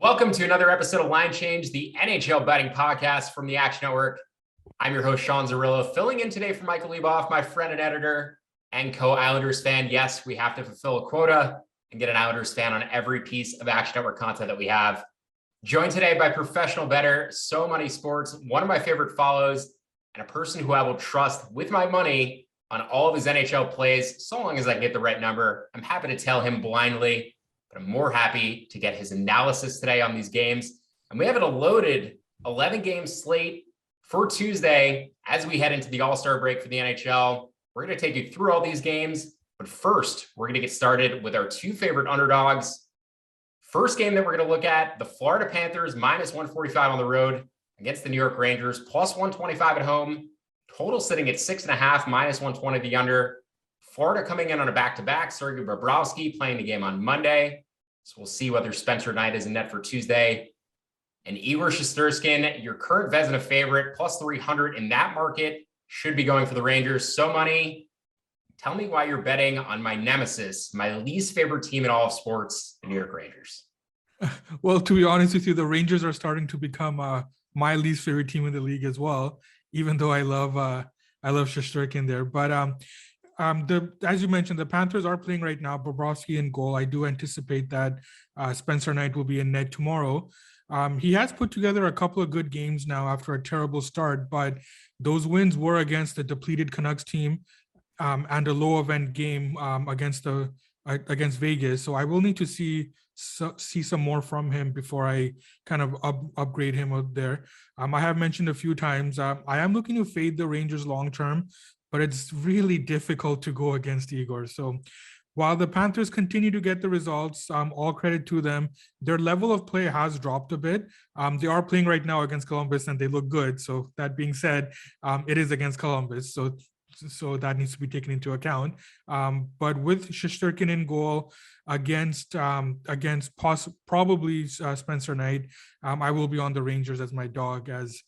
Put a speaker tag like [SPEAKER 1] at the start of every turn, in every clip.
[SPEAKER 1] Welcome to another episode of Line Change, the NHL betting podcast from the Action Network. I'm your host, Sean Zerillo, filling in today for Michael Leboff, my friend and editor and co-Islanders fan. Yes, we have to fulfill a quota and get an Islanders fan on every piece of Action Network content that we have. Joined today by professional bettor, So Money Sports, one of my favorite follows, and a person who I will trust with my money on all of his NHL plays, so long as I can get the right number. I'm happy to tell him blindly, but I'm more happy to get his analysis today on these games. And we have a loaded 11-game slate for Tuesday as we head into the All-Star break for the NHL. We're going to take you through all these games, but first, we're going to get started with our two favorite underdogs. First game that we're going to look at, the Florida Panthers, minus 145 on the road against the New York Rangers, plus 125 at home. Total sitting at 6.5, minus 120 the under. Florida coming in on a back-to-back. Sergei Bobrovsky playing the game on Monday. So we'll see whether Spencer Knight is in net for Tuesday. And Igor Shesterkin, your current Vezina favorite, plus 300 in that market, should be going for the Rangers. So Money, tell me why you're betting on my nemesis, my least favorite team in all of sports, the New York Rangers.
[SPEAKER 2] Well, to be honest with you, the Rangers are starting to become my least favorite team in the league as well, even though I love Shesterkin there. But as you mentioned, the Panthers are playing right now. Bobrovsky in goal. I do anticipate that Spencer Knight will be in net tomorrow. He has put together a couple of good games now after a terrible start, but those wins were against the depleted Canucks team and a low event game against Vegas. So I will need to see some more from him before I kind of upgrade him out there. I have mentioned a few times, I am looking to fade the Rangers long term, but it's really difficult to go against Igor. So while the Panthers continue to get the results, all credit to them, their level of play has dropped a bit. They are playing right now against Columbus and they look good. So that being said, it is against Columbus. So that needs to be taken into account. But with Shesterkin in goal against probably Spencer Knight, I will be on the Rangers as my dog as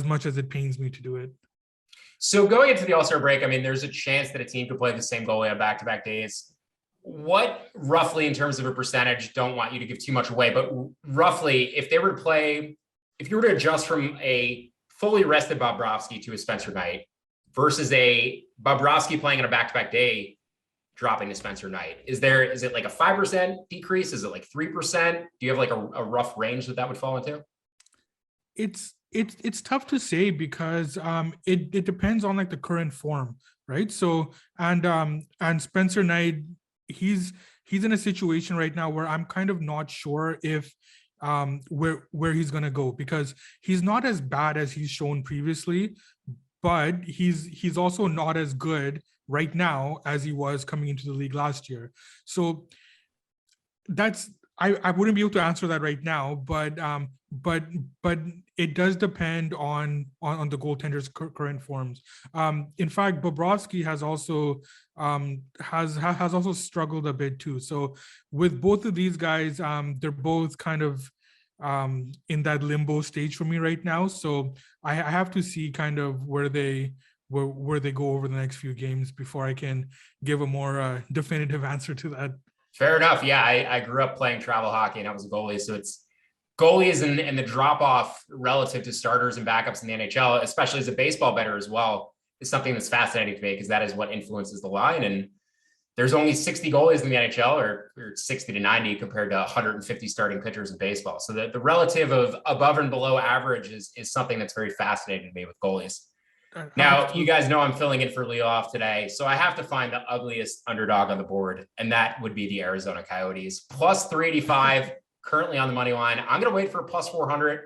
[SPEAKER 2] much as it pains me to do it.
[SPEAKER 1] So going into the All-Star break, I mean, there's a chance that a team could play the same goalie on back-to-back days. What roughly in terms of a percentage, don't want you to give too much away, but roughly if you were to adjust from a fully rested Bobrovsky to a Spencer Knight versus a Bobrovsky playing on a back-to-back day, dropping to Spencer Knight, is it like a 5% decrease? Is it like 3%? Do you have like a rough range that would fall into?
[SPEAKER 2] It's tough to say because it depends on like the current form, right? So and Spencer Knight, he's in a situation right now where I'm kind of not sure if where he's gonna go, because he's not as bad as he's shown previously, but he's also not as good right now as he was coming into the league last year. So that's I wouldn't be able to answer that right now, but it does depend on the goaltender's current forms. In fact, Bobrovsky has also has also struggled a bit too. So with both of these guys, they're both kind of in that limbo stage for me right now. So I have to see kind of where they go over the next few games before I can give a more definitive answer to that.
[SPEAKER 1] Fair enough. Yeah, I grew up playing travel hockey and I was a goalie. So it's goalies and the drop-off relative to starters and backups in the NHL, especially as a baseball bettor as well, is something that's fascinating to me because that is what influences the line. And there's only 60 goalies in the NHL or 60 to 90 compared to 150 starting pitchers in baseball. So the relative of above and below average is something that's very fascinating to me with goalies. Now, you guys know I'm filling in for Leboff today, so I have to find the ugliest underdog on the board, and that would be the Arizona Coyotes. Plus 385, currently on the money line. I'm going to wait for a plus 400.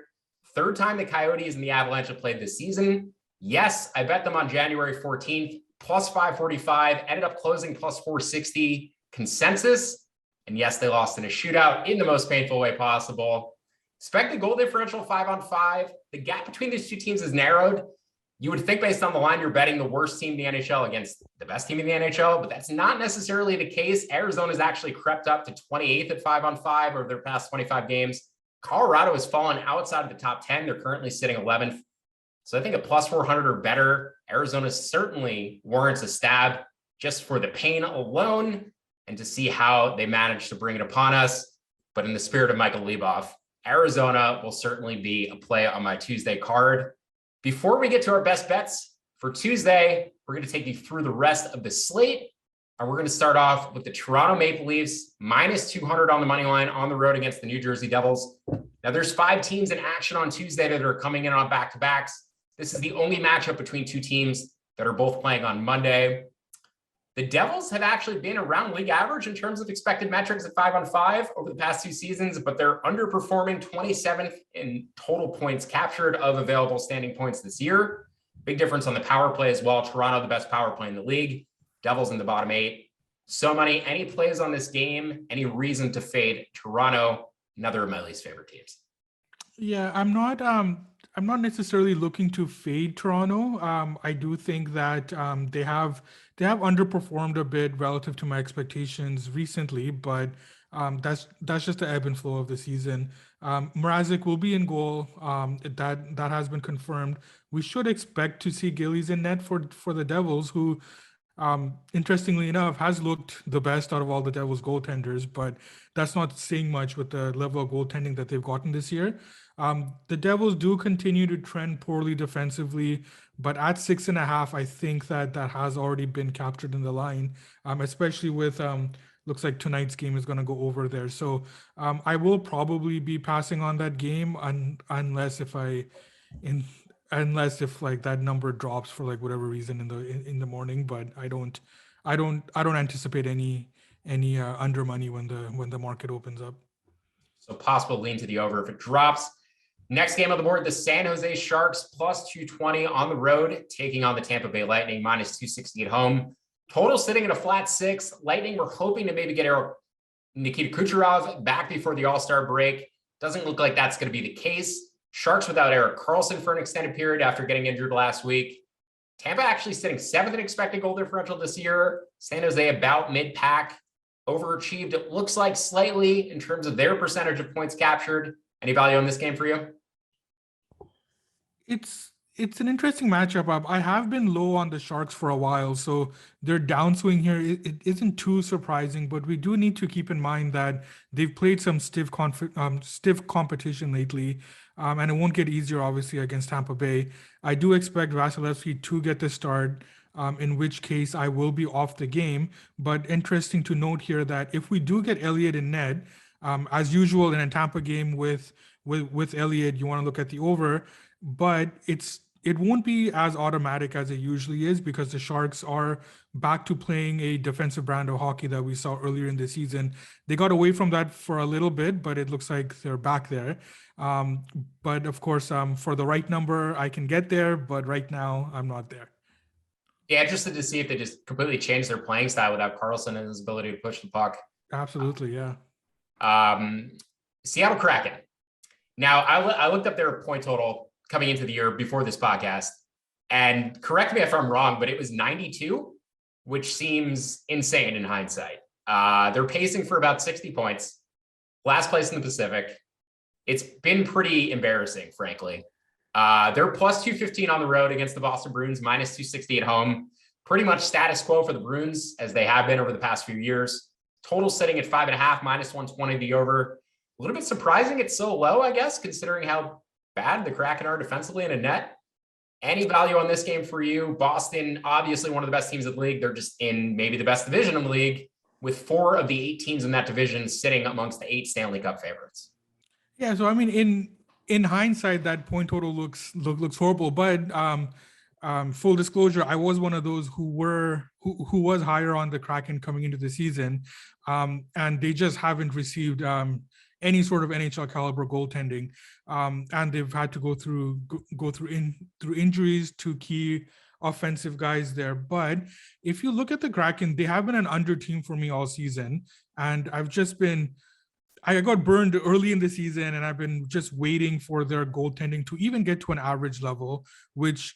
[SPEAKER 1] Third time the Coyotes and the Avalanche have played this season. Yes, I bet them on January 14th, plus 545, ended up closing plus 460 consensus. And yes, they lost in a shootout in the most painful way possible. Expected goal differential 5-on-5. The gap between these two teams is narrowed. You would think based on the line, you're betting the worst team in the NHL against the best team in the NHL, but that's not necessarily the case. Arizona's actually crept up to 28th at 5-on-5 over their past 25 games. Colorado has fallen outside of the top 10. They're currently sitting 11th. So I think a plus 400 or better, Arizona certainly warrants a stab just for the pain alone and to see how they manage to bring it upon us. But in the spirit of Michael Leboff, Arizona will certainly be a play on my Tuesday card. Before we get to our best bets for Tuesday, we're going to take you through the rest of the slate. And we're going to start off with the Toronto Maple Leafs, minus 200 on the money line on the road against the New Jersey Devils. Now, there's 5 teams in action on Tuesday that are coming in on back-to-backs. This is the only matchup between 2 teams that are both playing on Monday. The Devils have actually been around league average in terms of expected metrics at 5-on-5 over the past 2 seasons, but they're underperforming 27th in total points captured of available standing points this year. Big difference on the power play as well. Toronto, the best power play in the league. Devils in the bottom 8. So money. Any plays on this game? Any reason to fade Toronto? Another of my least favorite teams.
[SPEAKER 2] Yeah, I'm not necessarily looking to fade Toronto. I do think that they have underperformed a bit relative to my expectations recently, but that's just the ebb and flow of the season. Mrazek will be in goal. That has been confirmed. We should expect to see Gillies in net for the Devils, who interestingly enough has looked the best out of all the Devils goaltenders, but that's not saying much with the level of goaltending that they've gotten this year. The Devils do continue to trend poorly defensively, but at 6.5, I think that has already been captured in the line, especially with looks like tonight's game is going to go over there. So I will probably be passing on that game unless if like that number drops for like whatever reason in the morning. But I don't anticipate any under money when the market opens up.
[SPEAKER 1] So possible lean to the over if it drops. Next game on the board, the San Jose Sharks plus 220 on the road, taking on the Tampa Bay Lightning minus 260 at home. Total sitting at a flat 6. Lightning, we're hoping to maybe get Nikita Kucherov back before the All-Star break. Doesn't look like that's going to be the case. Sharks without Erik Karlsson for an extended period after getting injured last week. Tampa actually sitting 7th in expected goal differential this year. San Jose about mid-pack. Overachieved, it looks like, slightly in terms of their percentage of points captured. Any value on this game for you?
[SPEAKER 2] It's an interesting matchup. I have been low on the Sharks for a while, so their downswing here it isn't too surprising. But we do need to keep in mind that they've played some stiff competition lately, and it won't get easier, obviously, against Tampa Bay. I do expect Vasilevsky to get the start, in which case I will be off the game. But interesting to note here that if we do get Elliott in net, as usual in a Tampa game with Elliott, you want to look at the over, but it won't be as automatic as it usually is because the Sharks are back to playing a defensive brand of hockey that we saw earlier in the season. They got away from that for a little bit, but it looks like they're back there. But of course, for the right number, I can get there, but right now I'm not there.
[SPEAKER 1] Yeah, interested to see if they just completely changed their playing style without Karlsson and his ability to push the puck.
[SPEAKER 2] Absolutely, yeah.
[SPEAKER 1] Seattle Kraken. Now, I looked up their point total coming into the year before this podcast, and correct me if I'm wrong, but it was 92, which seems insane in hindsight. They're pacing for about 60 points, last place in the Pacific. It's been pretty embarrassing, frankly. They're plus 215 on the road against the Boston Bruins, minus 260 at home. Pretty much status quo for the Bruins, as they have been over the past few years. Total sitting at 5.5, minus 120 the over. A little bit surprising it's so low, I guess, considering how bad the Kraken are defensively in a net. Any value on this game for you? Boston, obviously one of the best teams in the league. They're just in maybe the best division in the league, with 4 of the 8 teams in that division sitting amongst the 8 Stanley Cup favorites.
[SPEAKER 2] Yeah, so I mean, in hindsight, that point total looks horrible. But full disclosure, I was one of those who was higher on the Kraken coming into the season, and they just haven't received any sort of NHL caliber goaltending, and they've had to go through injuries to key offensive guys there. But if you look at the Kraken, they have been an under team for me all season, and I got burned early in the season, and I've been just waiting for their goaltending to even get to an average level, which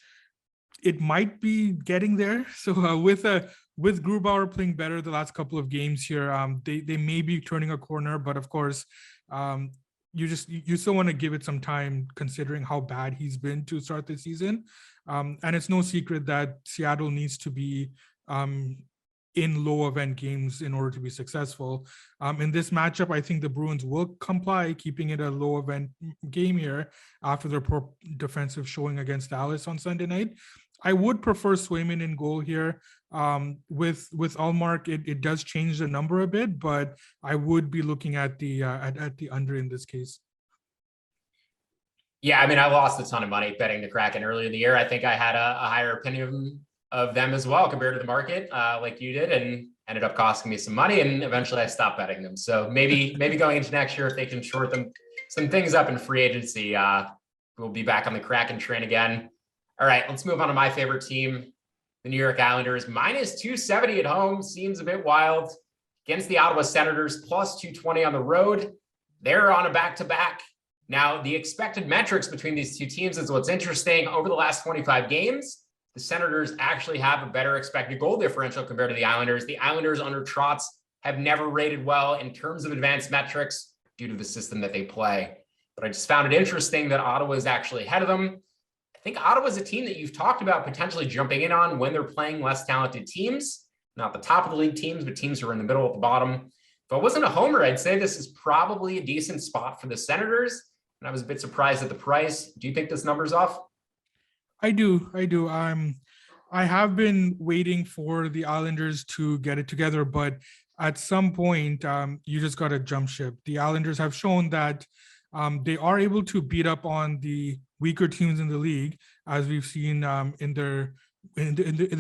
[SPEAKER 2] it might be getting there. So with Grubauer playing better the last couple of games here, they may be turning a corner. But of course, you still want to give it some time, considering how bad he's been to start the season. And it's no secret that Seattle needs to be in low event games in order to be successful. In this matchup, I think the Bruins will comply, keeping it a low event game here after their poor defensive showing against Dallas on Sunday night. I would prefer Swayman in goal here. With Allmark, it does change the number a bit, but I would be looking at the under in this case.
[SPEAKER 1] Yeah, I mean, I lost a ton of money betting the Kraken earlier in the year. I think I had a higher opinion of them as well compared to the market, like you did, and ended up costing me some money. And eventually I stopped betting them. So maybe going into next year, if they can short some things up in free agency, we'll be back on the Kraken train again. All right, let's move on to my favorite team, the New York Islanders. Minus 270 at home seems a bit wild. Against the Ottawa Senators, plus 220 on the road. They're on a back-to-back. Now, the expected metrics between these two teams is what's interesting. Over the last 25 games, the Senators actually have a better expected goal differential compared to the Islanders. The Islanders under Trotz have never rated well in terms of advanced metrics due to the system that they play. But I just found it interesting that Ottawa is actually ahead of them. I think Ottawa is a team that you've talked about potentially jumping in on when they're playing less talented teams, not the top of the league teams, but teams who are in the middle at the bottom. If I wasn't a homer, I'd say this is probably a decent spot for the Senators. And I was a bit surprised at the price. Do you think this number's off?
[SPEAKER 2] I do. I have been waiting for the Islanders to get it together, but at some point, you just got to jump ship. The Islanders have shown that they are able to beat up on the weaker teams in the league, as we've seen in their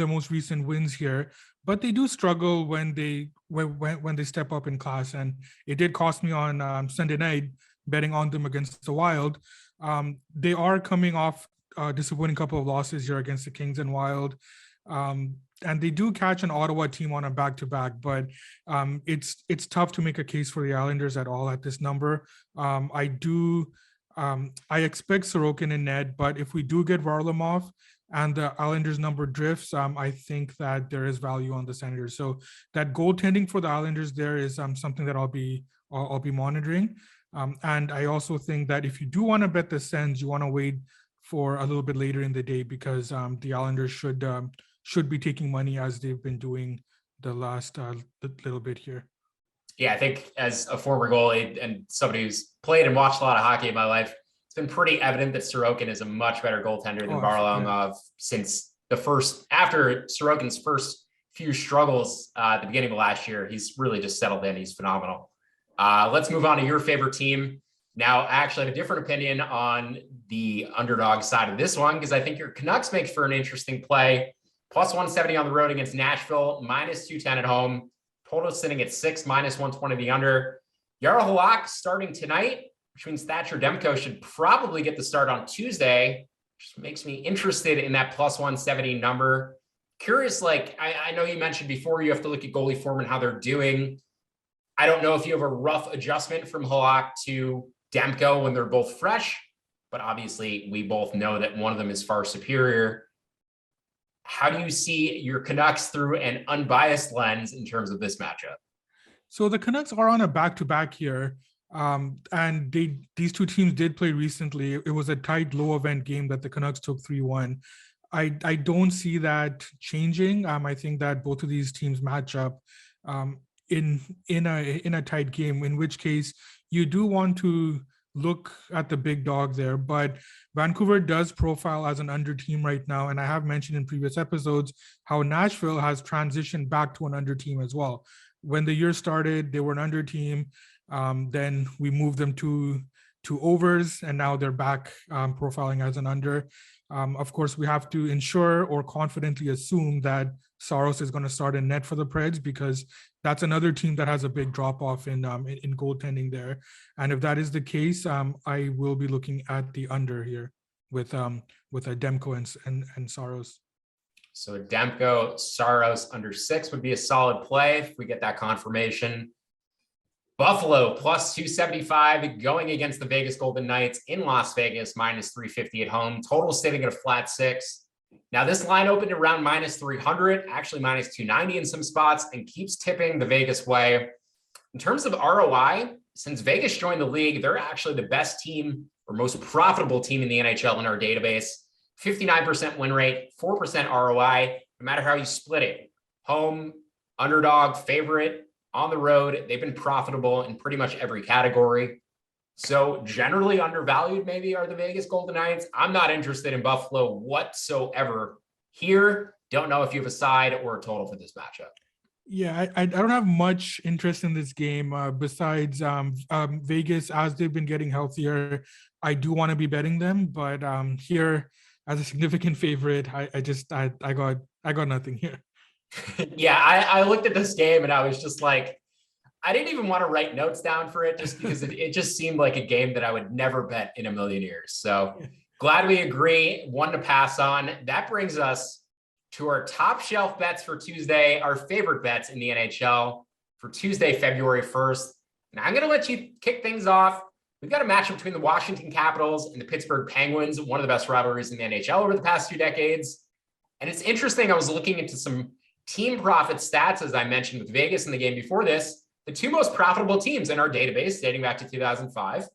[SPEAKER 2] most recent wins here. But they do struggle when they step up in class, and it did cost me on Sunday night betting on them against the Wild. They are coming off a disappointing couple of losses here against the Kings and Wild. And they do catch an Ottawa team on a back-to-back, but it's tough to make a case for the Islanders at all at this number. I expect Sorokin and Ned, but if we do get Varlamov and the Islanders number drifts, I think that there is value on the Senators. So that goaltending for the Islanders there is something that I'll be monitoring. And I also think that if you do want to bet the Sens, you want to wait for a little bit later in the day, because the Islanders should be taking money as they've been doing the last little bit here.
[SPEAKER 1] Yeah, I think as a former goalie and somebody who's played and watched a lot of hockey in my life, it's been pretty evident that Sorokin is a much better goaltender than Varlamov since after Sorokin's first few struggles at the beginning of last year. He's really just settled in. He's phenomenal. Let's move on to your favorite team. Now, I actually have a different opinion on the underdog side of this one, because I think your Canucks make for an interesting play. Plus 170 on the road against Nashville, minus 210 at home. Total sitting at 6, minus 120 the under. Jaromír Halak starting tonight, which means Thatcher Demko should probably get the start on Tuesday, which makes me interested in that plus 170 number. Curious, I know you mentioned before you have to look at goalie form and how they're doing. I don't know if you have a rough adjustment from Halak to Demko when they're both fresh, but obviously we both know that one of them is far superior. How do you see your Canucks through an unbiased lens in terms of this matchup?
[SPEAKER 2] So the Canucks are on a back-to-back here, and these two teams did play recently. It was a tight low event game that the Canucks took 3-1. I don't see that changing. I think that both of these teams match up in a tight game, in which case you do want to look at the big dog there. But Vancouver does profile as an under team right now, and I have mentioned in previous episodes how Nashville has transitioned back to an under team as well. When the year started, they were an under team. Then we moved them to overs, and now they're back profiling as an under. Of course, we have to ensure or confidently assume that Saros is going to start in net for the Preds, because that's another team that has a big drop-off in goaltending there. And if that is the case, I will be looking at the under here with a Demko and Saros.
[SPEAKER 1] So Demko, Saros under 6 would be a solid play if we get that confirmation. Buffalo plus 275 going against the Vegas Golden Knights in Las Vegas, minus 350 at home. Total sitting at a flat 6. Now this line opened around minus 300, actually minus 290 in some spots, and keeps tipping the Vegas way. In terms of ROI, since Vegas joined the league, they're actually the best team or most profitable team in the NHL in our database. 59% win rate, 4% ROI, no matter how you split it. Home, underdog favorite on the road. They've been profitable in pretty much every category. So generally undervalued maybe are the Vegas Golden Knights. I'm not interested in Buffalo whatsoever here. Don't know if you have a side or a total for this matchup.
[SPEAKER 2] Yeah, I don't have much interest in this game besides Vegas. As they've been getting healthier, I do want to be betting them, but here as a significant favorite, I got nothing here.
[SPEAKER 1] Yeah, I looked at this game and I was just like, I didn't even want to write notes down for it just because it just seemed like a game that I would never bet in a million years. So glad we agree. One to pass on. That brings us to our top shelf bets for Tuesday, our favorite bets in the NHL for Tuesday, February 1st. And I'm going to let you kick things off. We've got a matchup between the Washington Capitals and the Pittsburgh Penguins, one of the best rivalries in the NHL over the past 2 decades. And it's interesting. I was looking into some team profit stats, as I mentioned with Vegas in the game before this. The 2 most profitable teams in our database dating back to 2005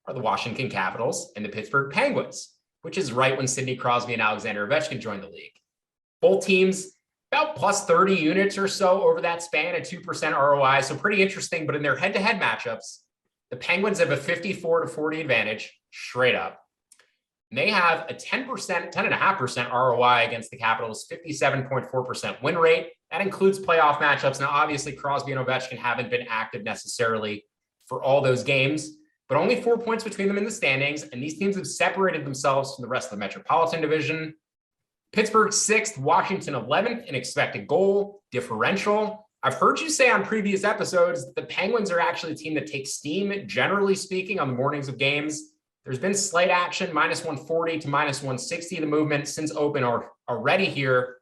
[SPEAKER 1] are the Washington Capitals and the Pittsburgh Penguins, which is right when Sidney Crosby and Alexander Ovechkin joined the league. Both teams about plus 30 units or so over that span at 2% ROI. So pretty interesting, but in their head-to-head matchups, the Penguins have a 54-40 advantage straight up. And they have a 10.5% ROI against the Capitals, 57.4% win rate. That includes playoff matchups. Now, obviously, Crosby and Ovechkin haven't been active necessarily for all those games, but only 4 points between them in the standings. And these teams have separated themselves from the rest of the Metropolitan Division. Pittsburgh 6th, Washington 11th in expected goal differential. I've heard you say on previous episodes that the Penguins are actually a team that takes steam, generally speaking, on the mornings of games. There's been slight action, minus 140 to minus 160, the movement since open already here.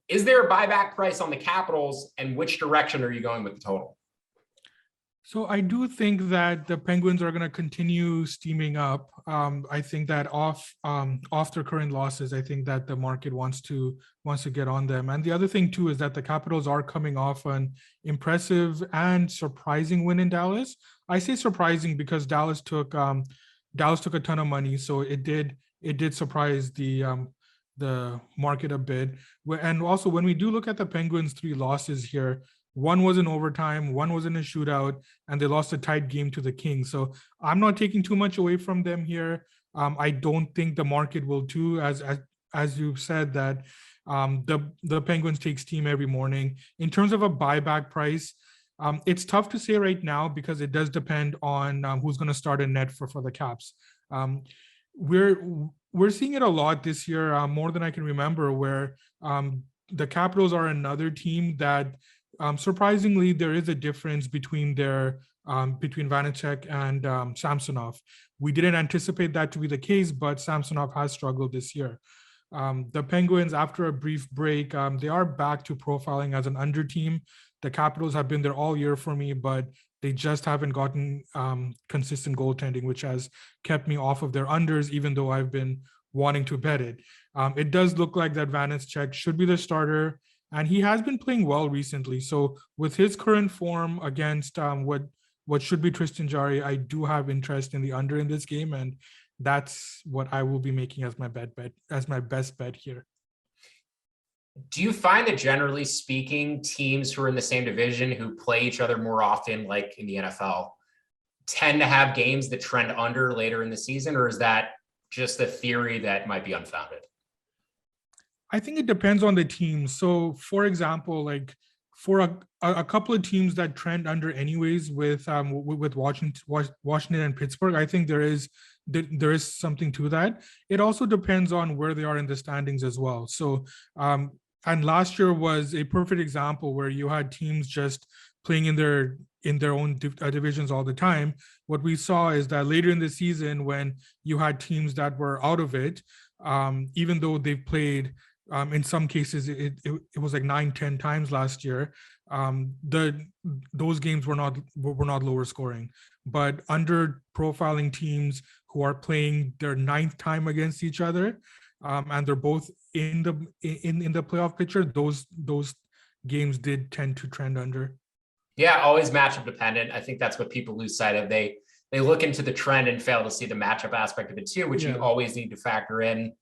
[SPEAKER 1] Is there a buyback price on the Capitals, and which direction are you going with the total?
[SPEAKER 2] So I do think that the Penguins are going to continue steaming up. I think that off their current losses, I think that the market wants to get on them. And the other thing too is that the Capitals are coming off an impressive and surprising win in Dallas. I say surprising because Dallas took a ton of money, so it did surprise the market a bit. And also, when we do look at the Penguins' 3 losses here, one was in overtime, one was in a shootout, and they lost a tight game to the Kings. So I'm not taking too much away from them here. I don't think the market will too, as you've said that the Penguins take steam every morning. In terms of a buyback price, it's tough to say right now because it does depend on who's going to start a net for the Caps. We're seeing it a lot this year, more than I can remember, where the Capitals are another team that surprisingly there is a difference between between Vanacek and Samsonov. We didn't anticipate that to be the case, but Samsonov has struggled this year. The Penguins, after a brief break, they are back to profiling as an under team. The Capitals have been there all year for me, but they just haven't gotten consistent goaltending, which has kept me off of their unders, even though I've been wanting to bet it. It does look like that Vanacek should be the starter, and he has been playing well recently. So with his current form against what should be Tristan Jarry, I do have interest in the under in this game, and that's what I will be making as my best bet here.
[SPEAKER 1] Do you find that generally speaking, teams who are in the same division who play each other more often, like in the NFL, tend to have games that trend under later in the season, or is that just a theory that might be unfounded?
[SPEAKER 2] I think it depends on the team. So, for example, like for a couple of teams that trend under anyways with Washington and Pittsburgh, I think there is something to that. It also depends on where they are in the standings as well. So, and last year was a perfect example where you had teams just playing in their own divisions all the time. What we saw is that later in the season, when you had teams that were out of it, even though they've played, in some cases it was like 9-10 times last year, those games were not lower scoring. But under profiling teams who are playing their 9th time against each other, and they're both in the playoff picture, those games did tend to trend under.
[SPEAKER 1] Yeah, always matchup dependent. I think that's what people lose sight of. They look into the trend and fail to see the matchup aspect of it too, which you always need to factor in.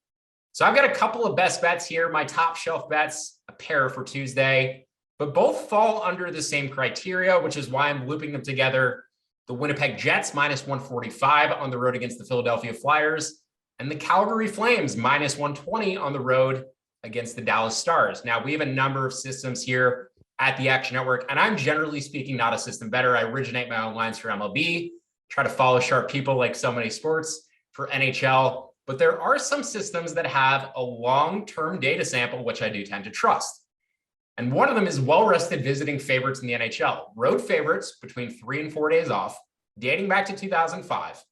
[SPEAKER 1] So I've got a couple of best bets here. My top shelf bets, a pair for Tuesday. but both fall under the same criteria, which is why I'm looping them together. The Winnipeg Jets minus 145 on the road against the Philadelphia Flyers, and the Calgary Flames minus 120 on the road against the Dallas Stars. Now, we have a number of systems here at the Action Network, and I'm generally speaking not a system bettor. I originate my own lines for MLB, try to follow sharp people like so many sports for NHL, but there are some systems that have a long-term data sample, which I do tend to trust. And one of them is well-rested visiting favorites in the NHL. Road favorites between 3 and 4 days off, dating back to 2005,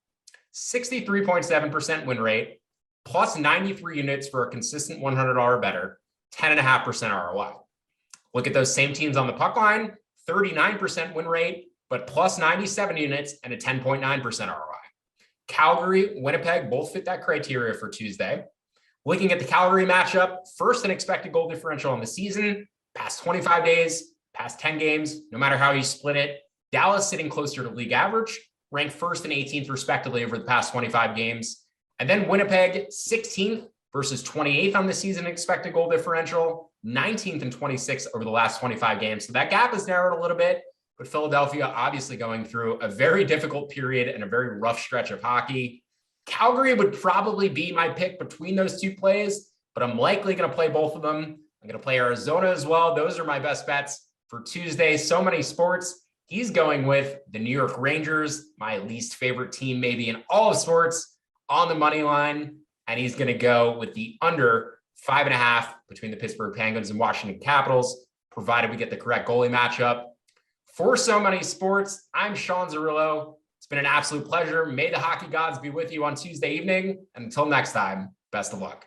[SPEAKER 1] 63.7% win rate, plus 93 units for a consistent $100 bettor, 10.5% ROI. Look at those same teams on the puck line, 39% win rate, but plus 97 units and a 10.9% ROI. Calgary, Winnipeg both fit that criteria for Tuesday. Looking at the Calgary matchup, first in expected goal differential on the season, past 25 days, past 10 games, no matter how you split it. Dallas sitting closer to league average, ranked first and 18th respectively over the past 25 games. And then Winnipeg, 16th versus 28th on the season expected goal differential, 19th and 26th over the last 25 games. So that gap has narrowed a little bit, but Philadelphia obviously going through a very difficult period and a very rough stretch of hockey. Calgary would probably be my pick between those two plays, but I'm likely going to play both of them. I'm going to play Arizona as well. Those are my best bets for Tuesday. So many sports. He's going with the New York Rangers, my least favorite team maybe in all of sports, on the money line. And he's going to go with the under 5.5 between the Pittsburgh Penguins and Washington Capitals, provided we get the correct goalie matchup. For so many sports, I'm Sean Zerillo. It's been an absolute pleasure. May the hockey gods be with you on Tuesday evening. And until next time, best of luck.